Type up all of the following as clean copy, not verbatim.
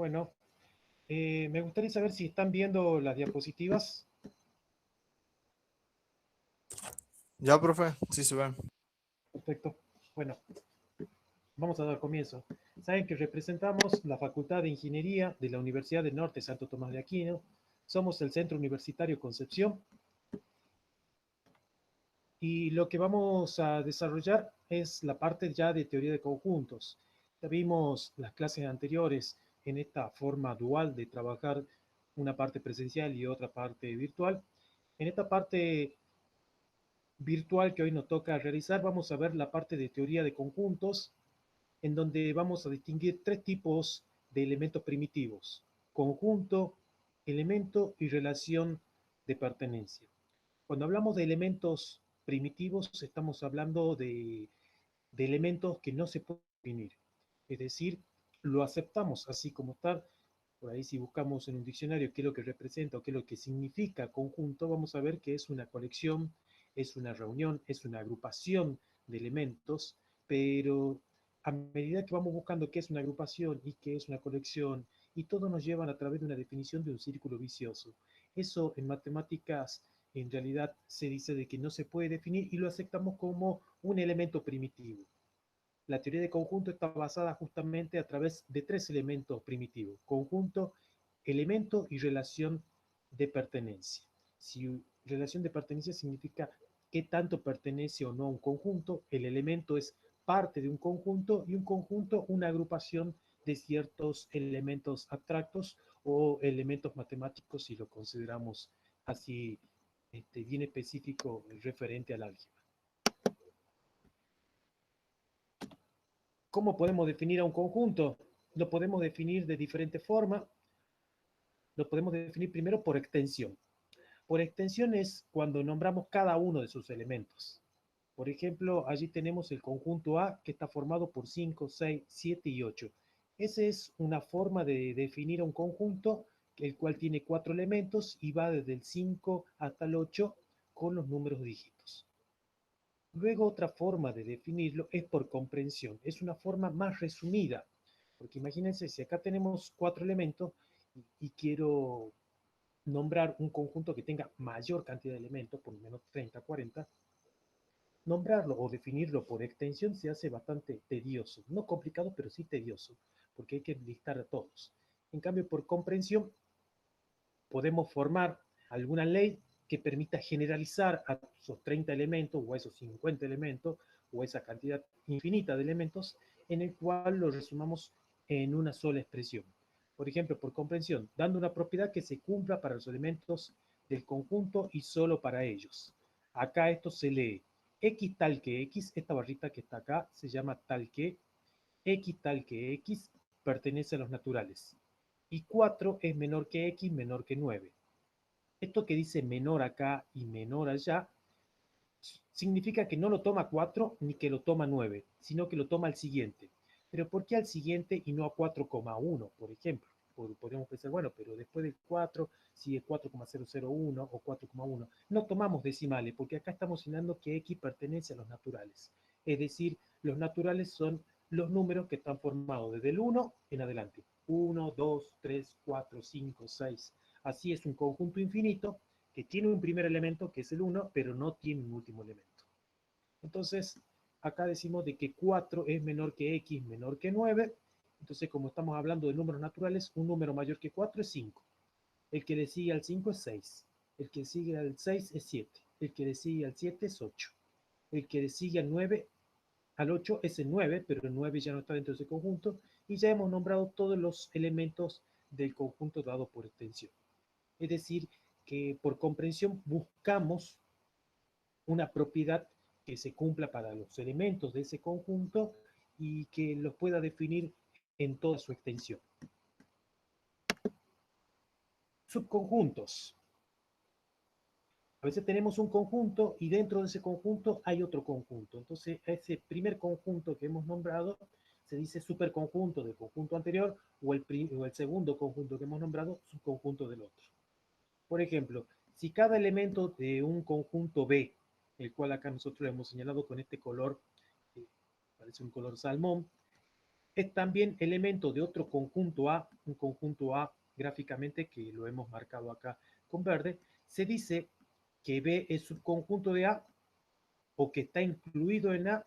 Bueno, me gustaría saber si están viendo las diapositivas. Ya, profe, sí se ve. Perfecto. Bueno, vamos a dar comienzo. Saben que representamos la Facultad de Ingeniería de la Universidad del Norte Santo Tomás de Aquino. Somos el Centro Universitario Concepción. Y lo que vamos a desarrollar es la parte ya de teoría de conjuntos. Ya vimos las clases anteriores en esta forma dual de trabajar una parte presencial y otra parte virtual. En esta parte virtual que hoy nos toca realizar, vamos a ver la parte de teoría de conjuntos, en donde vamos a distinguir tres tipos de elementos primitivos: conjunto, elemento y relación de pertenencia. Cuando hablamos de elementos primitivos, estamos hablando de elementos que no se pueden definir. Es decir, lo aceptamos así como está. Por ahí si buscamos en un diccionario qué es lo que representa o qué es lo que significa conjunto, vamos a ver que es una colección, es una reunión, es una agrupación de elementos, pero a medida que vamos buscando qué es una agrupación y qué es una colección, y todo nos llevan a través de una definición de un círculo vicioso. Eso en matemáticas en realidad se dice de que no se puede definir y lo aceptamos como un elemento primitivo. La teoría de conjunto está basada justamente a través de tres elementos primitivos: conjunto, elemento y relación de pertenencia. Si relación de pertenencia significa qué tanto pertenece o no a un conjunto, el elemento es parte de un conjunto y un conjunto una agrupación de ciertos elementos abstractos o elementos matemáticos si lo consideramos así bien específico referente al álgebra. ¿Cómo podemos definir a un conjunto? Lo podemos definir de diferentes formas. Lo podemos definir primero por extensión. Por extensión es cuando nombramos cada uno de sus elementos. Por ejemplo, allí tenemos el conjunto A que está formado por 5, 6, 7 y 8. Esa es una forma de definir a un conjunto, el cual tiene 4 elementos y va desde el 5 hasta el 8 con los números dígitos. Luego otra forma de definirlo es por comprensión. Es una forma más resumida, porque imagínense, si acá tenemos 4 elementos y quiero nombrar un conjunto que tenga mayor cantidad de elementos, por lo menos 30, 40, nombrarlo o definirlo por extensión se hace bastante tedioso. No complicado, pero sí tedioso, porque hay que listar a todos. En cambio, por comprensión, podemos formar alguna ley que permita generalizar a esos 30 elementos o a esos 50 elementos o a esa cantidad infinita de elementos en el cual los resumamos en una sola expresión. Por ejemplo, por comprensión, dando una propiedad que se cumpla para los elementos del conjunto y solo para ellos. Acá esto se lee x tal que x, esta barrita que está acá se llama tal que, x tal que x pertenece a los naturales. Y 4 es menor que x, menor que 9. Esto que dice menor acá y menor allá significa que no lo toma 4 ni que lo toma 9, sino que lo toma al siguiente. Pero ¿por qué al siguiente y no a 4,1, por ejemplo? Podríamos pensar, bueno, pero después del 4 sigue 4,001 o 4,1. No tomamos decimales porque acá estamos señalando que x pertenece a los naturales. Es decir, los naturales son los números que están formados desde el 1 en adelante. 1, 2, 3, 4, 5, 6. Así es un conjunto infinito que tiene un primer elemento que es el 1, pero no tiene un último elemento. Entonces, acá decimos de que 4 es menor que x, menor que 9. Entonces, como estamos hablando de números naturales, un número mayor que 4 es 5. El que le sigue al 5 es 6. El que sigue al 6 es 7. El que le sigue al 7 es 8. El que le sigue al 9, al 8 es el 9, pero el 9 ya no está dentro de ese conjunto. Y ya hemos nombrado todos los elementos del conjunto dado por extensión. Es decir, que por comprensión buscamos una propiedad que se cumpla para los elementos de ese conjunto y que los pueda definir en toda su extensión. Subconjuntos. A veces tenemos un conjunto y dentro de ese conjunto hay otro conjunto. Entonces, a ese primer conjunto que hemos nombrado se dice superconjunto del conjunto anterior o el segundo conjunto que hemos nombrado subconjunto del otro. Por ejemplo, si cada elemento de un conjunto B, el cual acá nosotros hemos señalado con este color, parece un color salmón, es también elemento de otro conjunto A, un conjunto A gráficamente que lo hemos marcado acá con verde. Se dice que B es subconjunto de A o que está incluido en A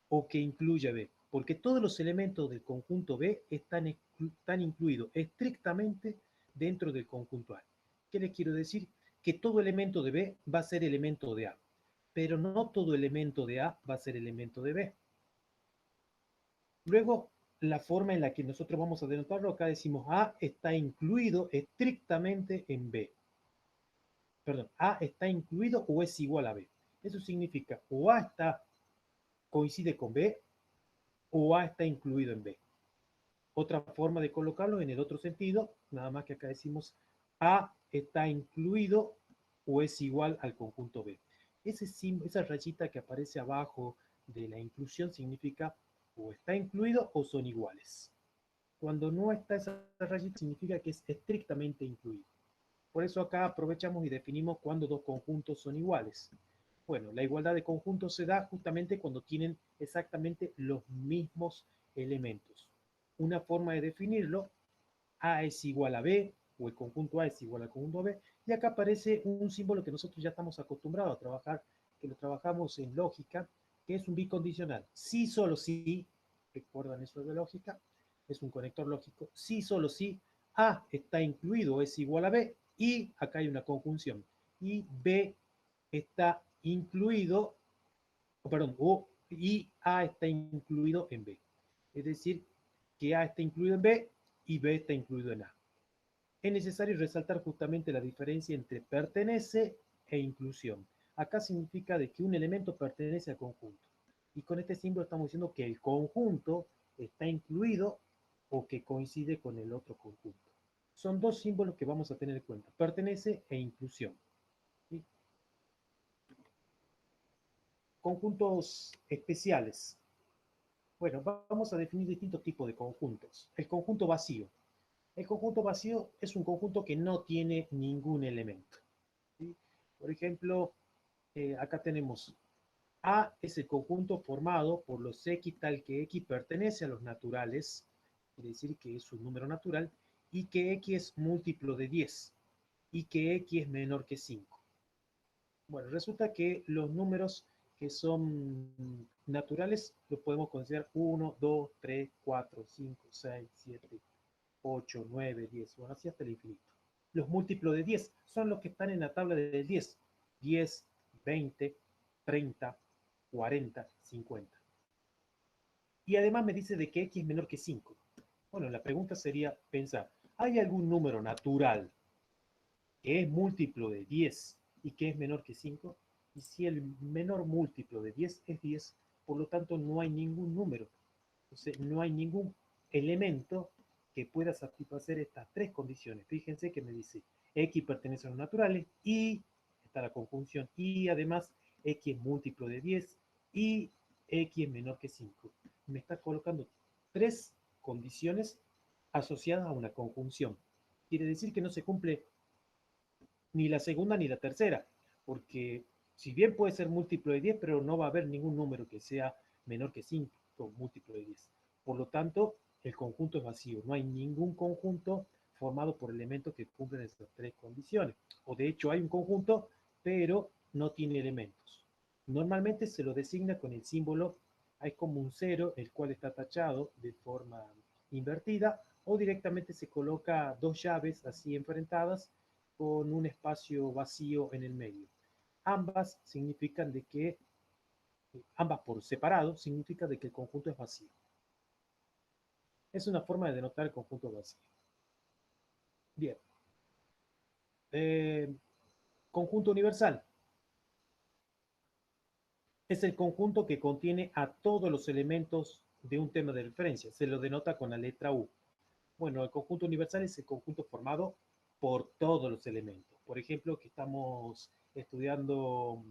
o que incluye B, porque todos los elementos del conjunto B están incluidos estrictamente dentro del conjunto A. ¿Qué les quiero decir? Que todo elemento de B va a ser elemento de A, pero no todo elemento de A va a ser elemento de B. Luego, la forma en la que nosotros vamos a denotarlo, acá decimos A está incluido estrictamente en B. Perdón, A está incluido o es igual a B. Eso significa o A coincide con B o A está incluido en B. Otra forma de colocarlo en el otro sentido, nada más que acá decimos A está incluido o es igual al conjunto B. Esa rayita que aparece abajo de la inclusión significa o está incluido o son iguales. Cuando no está esa rayita significa que es estrictamente incluido. Por eso acá aprovechamos y definimos cuando dos conjuntos son iguales. Bueno, la igualdad de conjuntos se da justamente cuando tienen exactamente los mismos elementos. Una forma de definirlo, A es igual a B, o el conjunto A es igual al conjunto B, y acá aparece un símbolo que nosotros ya estamos acostumbrados a trabajar, que lo trabajamos en lógica, que es un bicondicional. Sí, solo sí, recuerdan eso de lógica, es un conector lógico, sí, solo sí, A está incluido o es igual a B, y acá hay una conjunción, y B está incluido, perdón, y A está incluido en B. Es decir, que A está incluido en B y B está incluido en A. Es necesario resaltar justamente la diferencia entre pertenece e inclusión. Acá significa de que un elemento pertenece al conjunto. Y con este símbolo estamos diciendo que el conjunto está incluido o que coincide con el otro conjunto. Son dos símbolos que vamos a tener en cuenta, pertenece e inclusión. ¿Sí? Conjuntos especiales. Bueno, vamos a definir distintos tipos de conjuntos. El conjunto vacío. El conjunto vacío es un conjunto que no tiene ningún elemento. ¿Sí? Por ejemplo, acá tenemos A es el conjunto formado por los X tal que X pertenece a los naturales, quiere decir que es un número natural, y que X es múltiplo de 10 y que X es menor que 5. Bueno, resulta que los números que son naturales los podemos considerar 1, 2, 3, 4, 5, 6, 7, 8, 9, 10, bueno, así hasta el infinito. Los múltiplos de 10 son los que están en la tabla del 10. 10, 20, 30, 40, 50. Y además me dice de que X es menor que 5. Bueno, la pregunta sería pensar, ¿hay algún número natural que es múltiplo de 10 y que es menor que 5? Y si el menor múltiplo de 10 es 10, por lo tanto no hay ningún número. Entonces no hay ningún elemento que pueda satisfacer estas tres condiciones. Fíjense que me dice X pertenece a los naturales y está la conjunción y además X es múltiplo de 10 y X es menor que 5. Me está colocando tres condiciones asociadas a una conjunción. Quiere decir que no se cumple ni la segunda ni la tercera, porque si bien puede ser múltiplo de 10, pero no va a haber ningún número que sea menor que 5, múltiplo de 10. Por lo tanto, el conjunto es vacío. No hay ningún conjunto formado por elementos que cumplen esas tres condiciones. O de hecho hay un conjunto, pero no tiene elementos. Normalmente se lo designa con el símbolo, hay como un cero, el cual está tachado de forma invertida, o directamente se coloca dos llaves así enfrentadas con un espacio vacío en el medio. Ambas significan de que, ambas por separado, significa de que el conjunto es vacío. Es una forma de denotar el conjunto vacío. Bien. Eh, Conjunto universal. Es el conjunto que contiene a todos los elementos de un tema de referencia. Se lo denota con la letra U. Bueno, el conjunto universal es el conjunto formado por todos los elementos. Por ejemplo, que estamos estudiando,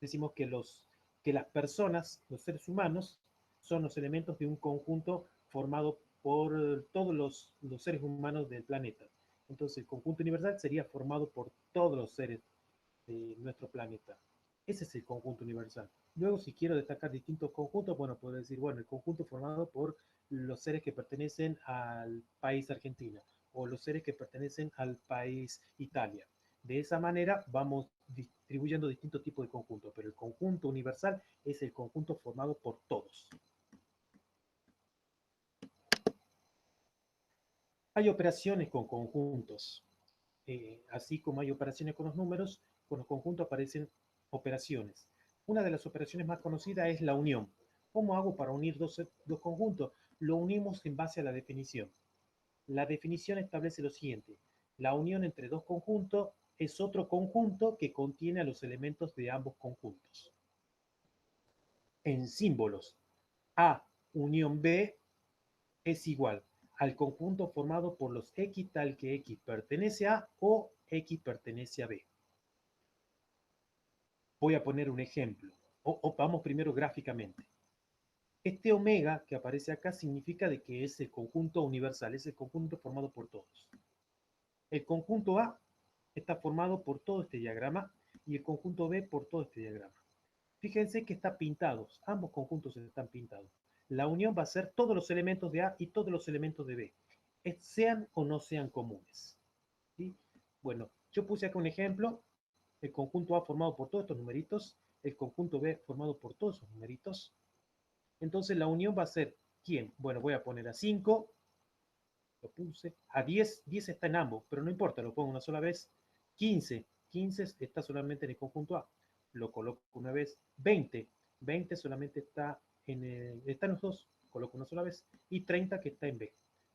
decimos que las personas, los seres humanos, son los elementos de un conjunto formado por todos los seres humanos del planeta. Entonces, el conjunto universal sería formado por todos los seres de nuestro planeta. Ese es el conjunto universal. Luego, si quiero destacar distintos conjuntos, bueno, puedo decir, bueno, el conjunto formado por los seres que pertenecen al país Argentina o los seres que pertenecen al país Italia. De esa manera vamos distribuyendo distintos tipos de conjuntos, pero el conjunto universal es el conjunto formado por todos. Hay operaciones con conjuntos. Así como hay operaciones con los números, con los conjuntos aparecen operaciones. Una de las operaciones más conocidas es la unión. ¿Cómo hago para unir dos conjuntos? Lo unimos en base a la definición. La definición establece lo siguiente. La unión entre dos conjuntos es otro conjunto que contiene a los elementos de ambos conjuntos. En símbolos, A unión B es igual al conjunto formado por los X tal que X pertenece a o X pertenece a B. Voy a poner un ejemplo. O vamos primero gráficamente. Este omega que aparece acá significa de que es el conjunto universal, es el conjunto formado por todos. El conjunto A está formado por todo este diagrama y el conjunto B por todo este diagrama. Fíjense que están pintados, ambos conjuntos están pintados. La unión va a ser todos los elementos de A y todos los elementos de B, sean o no sean comunes. ¿Sí? Bueno, yo puse acá un ejemplo, el conjunto A formado por todos estos numeritos, el conjunto B formado por todos esos numeritos. Entonces la unión va a ser, ¿quién? Bueno, voy a poner a 5, lo puse, a 10, 10 está en ambos, pero no importa, lo pongo una sola vez. 15, 15 está solamente en el conjunto A, lo coloco una vez. 20, 20 solamente está en los dos, coloco una sola vez. Y 30 que está en B.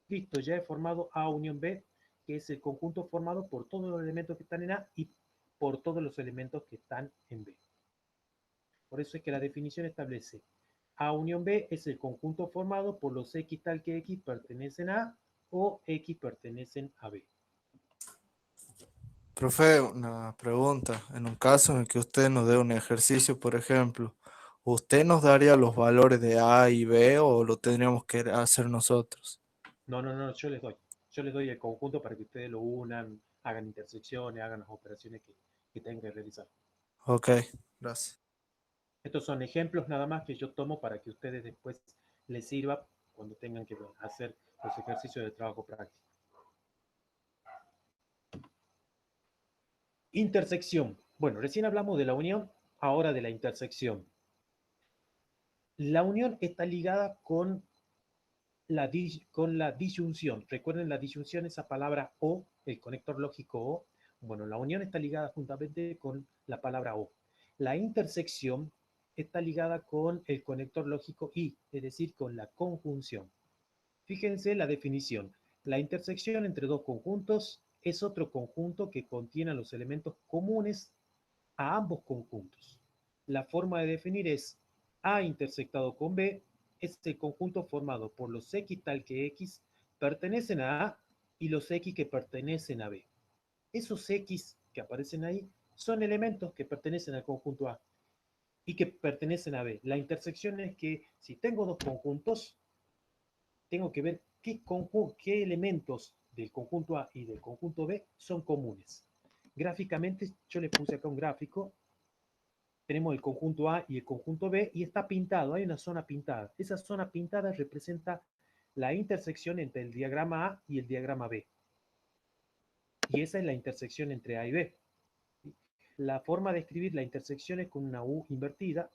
Listo, ya he formado A unión B, que es el conjunto formado por todos los elementos que están en A y por todos los elementos que están en B. Por eso es que la definición establece A unión B es el conjunto formado por los X tal que X pertenecen a A o X pertenecen a B. Profe, una pregunta. En un caso en el que usted nos dé un ejercicio, por ejemplo, ¿usted nos daría los valores de A y B o lo tendríamos que hacer nosotros? No, no, no, yo les doy. Yo les doy el conjunto para que ustedes lo unan, hagan intersecciones, hagan las operaciones que tengan que realizar. Ok, gracias. Estos son ejemplos nada más que yo tomo para que ustedes después les sirva cuando tengan que hacer los ejercicios de trabajo práctico. Intersección. Bueno, recién hablamos de la unión, ahora de la intersección. La unión está ligada con la disyunción. Recuerden la disyunción, esa palabra o, el conector lógico o. Bueno, la unión está ligada juntamente con la palabra o. La intersección está ligada con el conector lógico y, es decir, con la conjunción. Fíjense la definición. La intersección entre dos conjuntos es otro conjunto que contiene los elementos comunes a ambos conjuntos. La forma de definir es A intersectado con B es el conjunto formado por los X tal que X pertenecen a A y los X que pertenecen a B. Esos X que aparecen ahí son elementos que pertenecen al conjunto A y que pertenecen a B. La intersección es que si tengo dos conjuntos, tengo que ver qué elementos del conjunto A y del conjunto B son comunes. Gráficamente, yo les puse acá un gráfico. Tenemos el conjunto A y el conjunto B y está pintado, hay una zona pintada. Esa zona pintada representa la intersección entre el diagrama A y el diagrama B. Y esa es la intersección entre A y B. La forma de escribir la intersección es con una U invertida.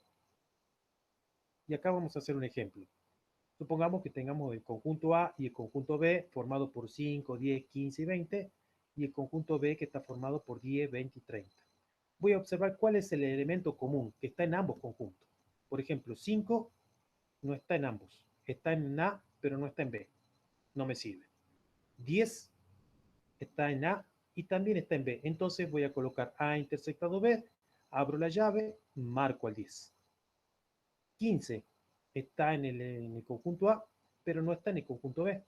Y acá vamos a hacer un ejemplo. Supongamos que tengamos el conjunto A y el conjunto B formado por 5, 10, 15 y 20, y el conjunto B que está formado por 10, 20 y 30. Voy a observar cuál es el elemento común que está en ambos conjuntos. Por ejemplo, 5 no está en ambos. Está en A, pero no está en B. No me sirve. 10 está en A y también está en B. Entonces voy a colocar A intersectado B, abro la llave, marco al 10. 15 está en el conjunto A, pero no está en el conjunto B.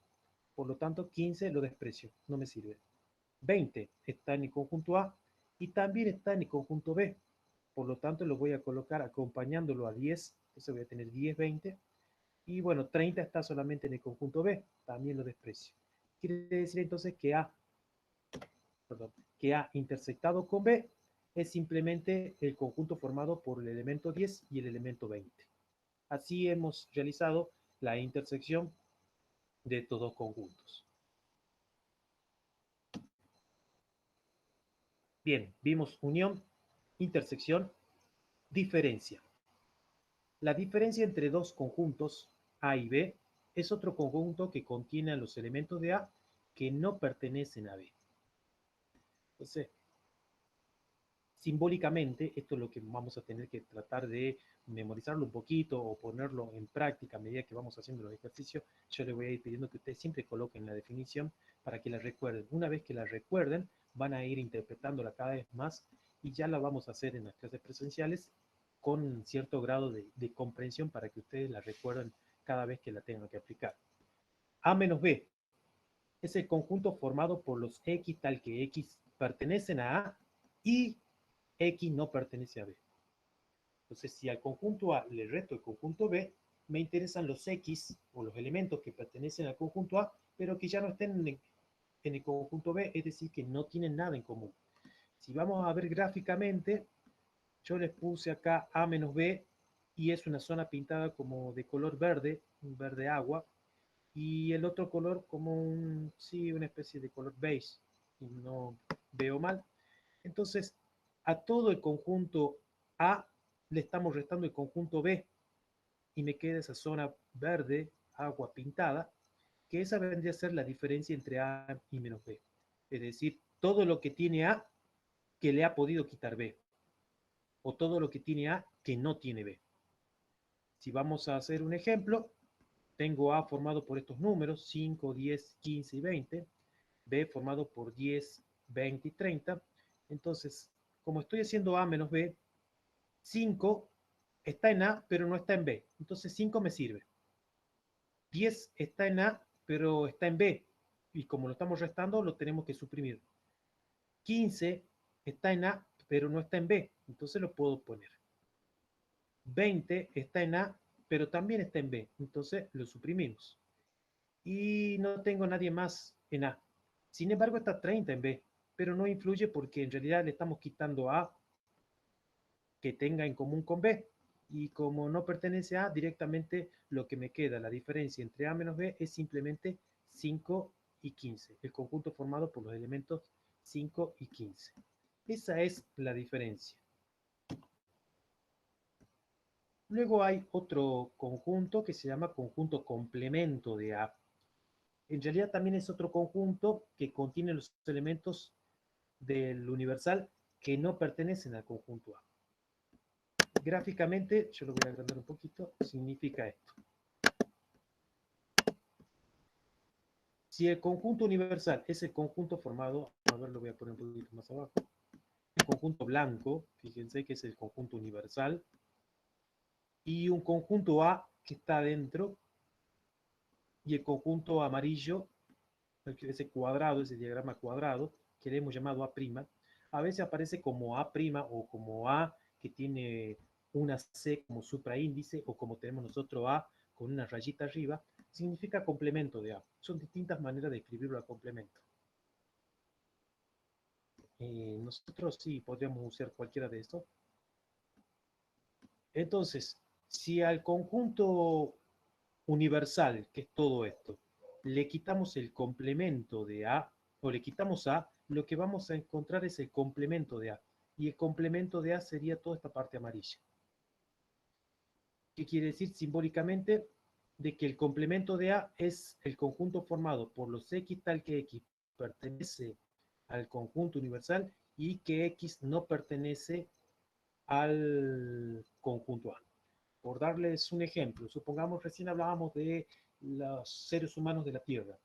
Por lo tanto, 15 lo desprecio, no me sirve. 20 está en el conjunto A y también está en el conjunto B. Por lo tanto, lo voy a colocar acompañándolo a 10. Entonces voy a tener 10, 20. Y bueno, 30 está solamente en el conjunto B. También lo desprecio. Quiere decir entonces que A, perdón, que A intersectado con B es simplemente el conjunto formado por el elemento 10 y el elemento 20. Así hemos realizado la intersección de estos dos conjuntos. Bien, vimos unión, intersección, diferencia. La diferencia entre dos conjuntos A y B es otro conjunto que contiene a los elementos de A que no pertenecen a B. Entonces, simbólicamente, esto es lo que vamos a tener que tratar de memorizarlo un poquito o ponerlo en práctica a medida que vamos haciendo los ejercicios. Yo les voy a ir pidiendo que ustedes siempre coloquen la definición para que la recuerden. Una vez que la recuerden, van a ir interpretándola cada vez más y ya la vamos a hacer en las clases presenciales con cierto grado de comprensión para que ustedes la recuerden cada vez que la tengan que aplicar. A menos B es el conjunto formado por los X tal que X pertenecen a A y X no pertenece a B. Entonces, si al conjunto A le resto el conjunto B, me interesan los X o los elementos que pertenecen al conjunto A, pero que ya no estén en el conjunto B, es decir, que no tienen nada en común. Si vamos a ver gráficamente, yo les puse acá A menos B y es una zona pintada como de color verde, un verde agua, y el otro color como sí, una especie de color beige, y no veo mal. Entonces, a todo el conjunto A le estamos restando el conjunto B y me queda esa zona verde, agua pintada, que esa vendría a ser la diferencia entre A y menos B. Es decir, todo lo que tiene A que le ha podido quitar B, o todo lo que tiene A que no tiene B. Si vamos a hacer un ejemplo, tengo A formado por estos números, 5, 10, 15 y 20, B formado por 10, 20 y 30. Entonces, como estoy haciendo A menos B, 5 está en A, pero no está en B. Entonces 5 me sirve. 10 está en A, pero está en B. Y como lo estamos restando, lo tenemos que suprimir. 15 está en A, pero no está en B. Entonces lo puedo poner. 20 está en A, pero también está en B. Entonces lo suprimimos. Y no tengo nadie más en A. Sin embargo, está 30 en B, pero no influye porque en realidad le estamos quitando A que tenga en común con B. Y como no pertenece a A, directamente lo que me queda, la diferencia entre A menos B, es simplemente 5 y 15, el conjunto formado por los elementos 5 y 15. Esa es la diferencia. Luego hay otro conjunto que se llama conjunto complemento de A. En realidad también es otro conjunto que contiene los elementos del universal que no pertenecen al conjunto A. Gráficamente, yo lo voy a agrandar un poquito, significa esto. Si el conjunto universal es el conjunto formado, a ver, lo voy a poner un poquito más abajo, el conjunto blanco, fíjense que es el conjunto universal, y un conjunto A que está adentro, y el conjunto amarillo, ese cuadrado, ese diagrama cuadrado, que le hemos llamado A', a veces aparece como A' o como A que tiene una C como supraíndice, o como tenemos nosotros A con una rayita arriba, significa complemento de A. Son distintas maneras de escribirlo a complemento. Nosotros sí podríamos usar cualquiera de estos. Entonces, si al conjunto universal, que es todo esto, le quitamos el complemento de A, o le quitamos A, lo que vamos a encontrar es el complemento de A. Y el complemento de A sería toda esta parte amarilla. ¿Qué quiere decir simbólicamente? De que el complemento de A es el conjunto formado por los X tal que X pertenece al conjunto universal y que X no pertenece al conjunto A. Por darles un ejemplo, supongamos recién hablábamos de los seres humanos de la Tierra.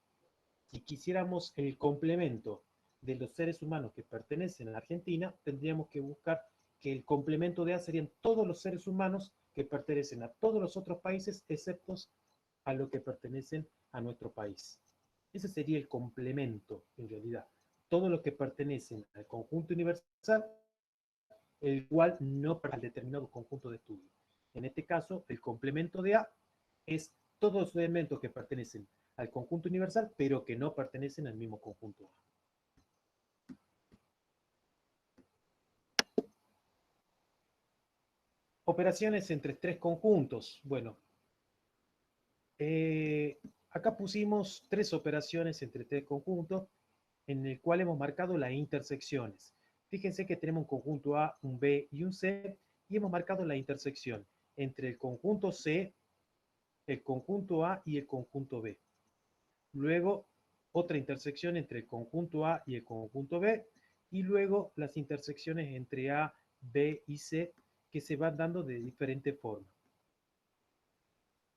Si quisiéramos el complemento de los seres humanos que pertenecen a la Argentina, tendríamos que buscar que el complemento de A serían todos los seres humanos que pertenecen a todos los otros países, excepto a los que pertenecen a nuestro país. Ese sería el complemento, en realidad. Todos los que pertenecen al conjunto universal, el cual no pertenece al determinado conjunto de estudio. En este caso, el complemento de A es todos los elementos que pertenecen al conjunto universal, pero que no pertenecen al mismo conjunto A. Operaciones entre tres conjuntos. Bueno, acá pusimos tres operaciones entre tres conjuntos en el cual hemos marcado las intersecciones. Fíjense que tenemos un conjunto A, un B y un C, y hemos marcado la intersección entre el conjunto C, el conjunto A y el conjunto B. Luego, otra intersección entre el conjunto A y el conjunto B, y luego las intersecciones entre A, B y C, que se van dando de diferente forma.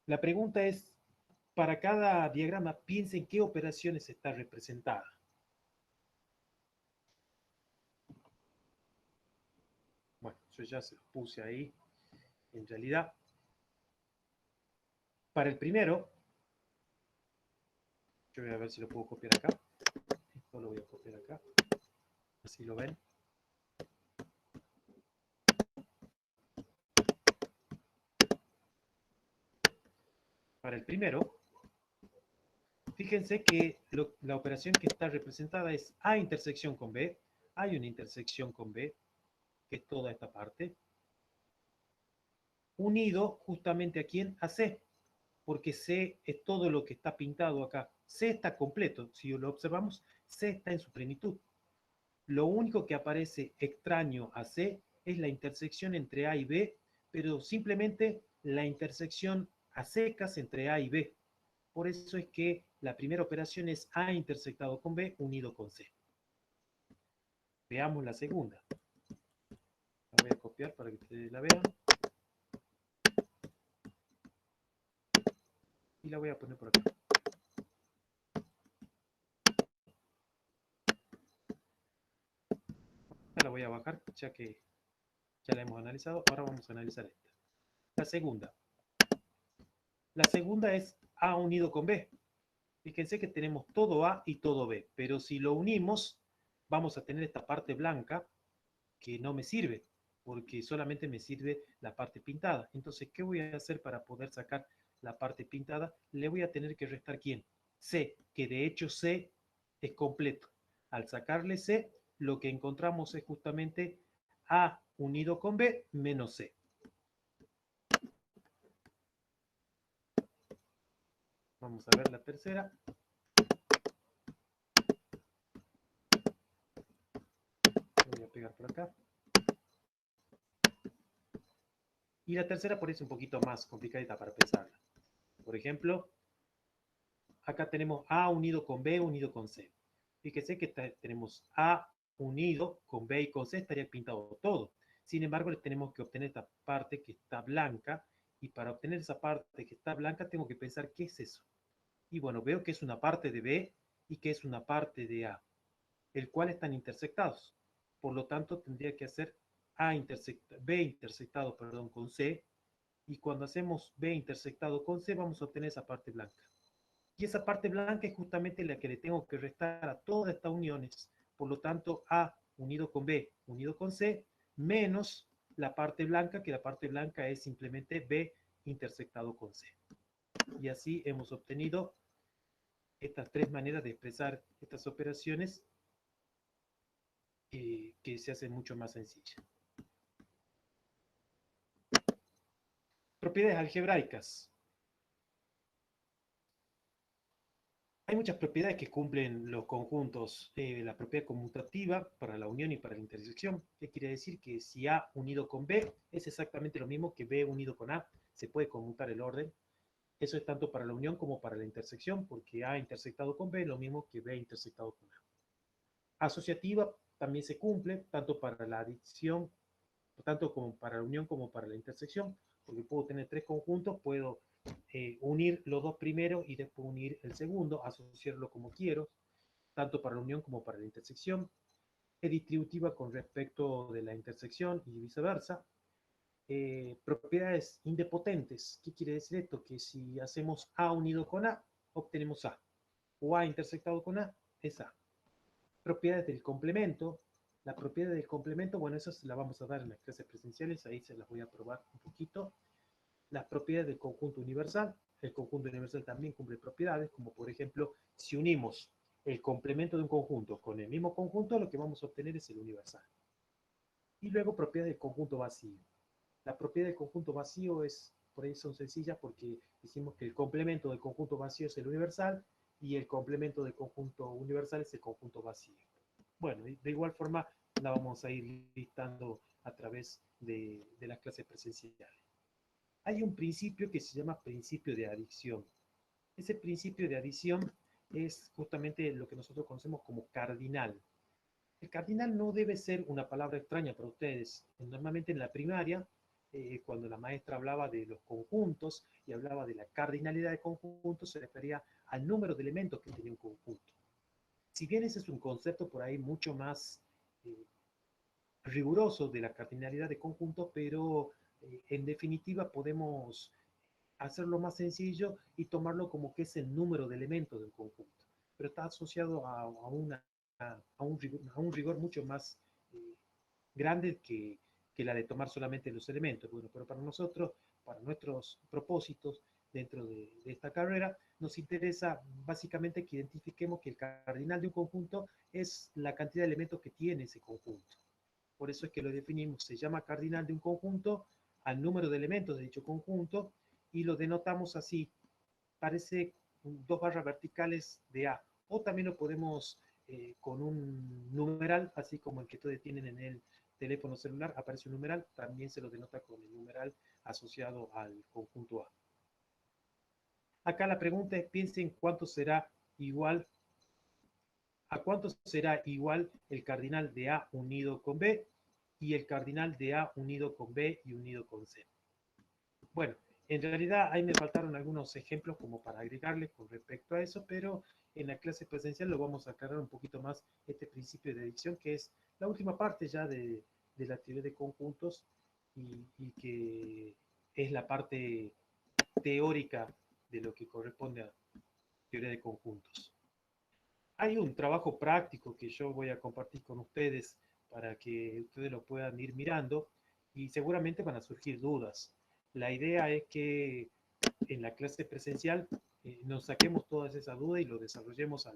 La pregunta es, para cada diagrama, piensen qué operaciones está representada. Bueno, yo ya se los puse ahí. En realidad, para el primero, yo voy a ver si lo puedo copiar acá. Esto lo voy a copiar acá. Así lo ven. Para el primero, fíjense que la operación que está representada es A intersección con B. Hay una intersección con B, que es toda esta parte, unido justamente a quién, a C, porque C es todo lo que está pintado acá. C está completo, si lo observamos, C está en su plenitud. Lo único que aparece extraño a C es la intersección entre A y B, pero simplemente la intersección a secas entre A y B. Por eso es que la primera operación es A intersectado con B unido con C. Veamos la segunda. La voy a copiar para que ustedes la vean. Y la voy a poner por acá. La voy a bajar ya que ya la hemos analizado. Ahora vamos a analizar esta. La segunda. La segunda es A unido con B. Fíjense que tenemos todo A y todo B, pero si lo unimos, vamos a tener esta parte blanca que no me sirve, porque solamente me sirve la parte pintada. Entonces, ¿qué voy a hacer para poder sacar la parte pintada? Le voy a tener que restar ¿quién? C, que de hecho C es completo. Al sacarle C, lo que encontramos es justamente A unido con B menos C. Vamos a ver la tercera. Lo voy a pegar por acá. Y la tercera por eso es un poquito más complicadita para pensarla. Por ejemplo, acá tenemos A unido con B unido con C. Fíjese que tenemos A unido con B y con C, estaría pintado todo. Sin embargo, le tenemos que obtener esta parte que está blanca, y para obtener esa parte que está blanca tengo que pensar qué es eso. Y bueno, veo que es una parte de B y que es una parte de A, el cual están intersectados. Por lo tanto, tendría que hacer B intersectado, perdón, con C, y cuando hacemos B intersectado con C vamos a obtener esa parte blanca. Y esa parte blanca es justamente la que le tengo que restar a todas estas uniones. Por lo tanto, A unido con B unido con C menos la parte blanca, que la parte blanca es simplemente B intersectado con C. Y así hemos obtenido estas tres maneras de expresar estas operaciones que se hacen mucho más sencillas. Propiedades algebraicas. Hay muchas propiedades que cumplen los conjuntos. La propiedad conmutativa para la unión y para la intersección. ¿Qué quiere decir? Que si A unido con B es exactamente lo mismo que B unido con A. Se puede conmutar el orden. Eso es tanto para la unión como para la intersección, porque A intersectado con B es lo mismo que B intersectado con A. Asociativa también se cumple, tanto para la adición, tanto como para la unión como para la intersección, porque puedo tener tres conjuntos, puedo unir los dos primeros y después unir el segundo, asociarlo como quiero, tanto para la unión como para la intersección. Es distributiva con respecto de la intersección y viceversa. Propiedades indepotentes. ¿Qué quiere decir esto? Que si hacemos A unido con A, obtenemos A. O A intersectado con A, es A. Propiedades del complemento. La propiedad del complemento, bueno, eso se la vamos a dar en las clases presenciales, ahí se las voy a probar un poquito. Las propiedades del conjunto universal. El conjunto universal también cumple propiedades, como por ejemplo, si unimos el complemento de un conjunto con el mismo conjunto, lo que vamos a obtener es el universal. Y luego propiedades del conjunto vacío. La propiedad del conjunto vacío es, por ahí son sencillas porque decimos que el complemento del conjunto vacío es el universal y el complemento del conjunto universal es el conjunto vacío. Bueno, de igual forma la vamos a ir listando a través de las clases presenciales. Hay un principio que se llama principio de adición. Ese principio de adición es justamente lo que nosotros conocemos como cardinal. El cardinal no debe ser una palabra extraña para ustedes. Normalmente en la primaria, cuando la maestra hablaba de los conjuntos y hablaba de la cardinalidad de conjuntos, se refería al número de elementos que tenía un conjunto. Si bien ese es un concepto por ahí mucho más eh, riguroso de la cardinalidad de conjuntos, pero en definitiva podemos hacerlo más sencillo y tomarlo como que es el número de elementos del conjunto. Pero está asociado a un rigor mucho más eh, grande que la de tomar solamente los elementos. Bueno, pero para nosotros, para nuestros propósitos dentro de esta carrera, nos interesa básicamente que identifiquemos que el cardinal de un conjunto es la cantidad de elementos que tiene ese conjunto. Por eso es que lo definimos, se llama cardinal de un conjunto al número de elementos de dicho conjunto y lo denotamos así, parece dos barras verticales de A. O también lo podemos con un numeral, así como el que ustedes tienen en el teléfono celular, aparece un numeral, también se lo denota con el numeral asociado al conjunto A. Acá la pregunta es, piensen cuánto será igual el cardinal de A unido con B y el cardinal de A unido con B y unido con C. Bueno, en realidad ahí me faltaron algunos ejemplos como para agregarles con respecto a eso, pero en la clase presencial lo vamos a aclarar un poquito más este principio de adición, que es la última parte ya de la teoría de conjuntos y que es la parte teórica de lo que corresponde a teoría de conjuntos. Hay un trabajo práctico que yo voy a compartir con ustedes para que ustedes lo puedan ir mirando y seguramente van a surgir dudas. La idea es que en la clase presencial nos saquemos todas esas dudas y lo desarrollemos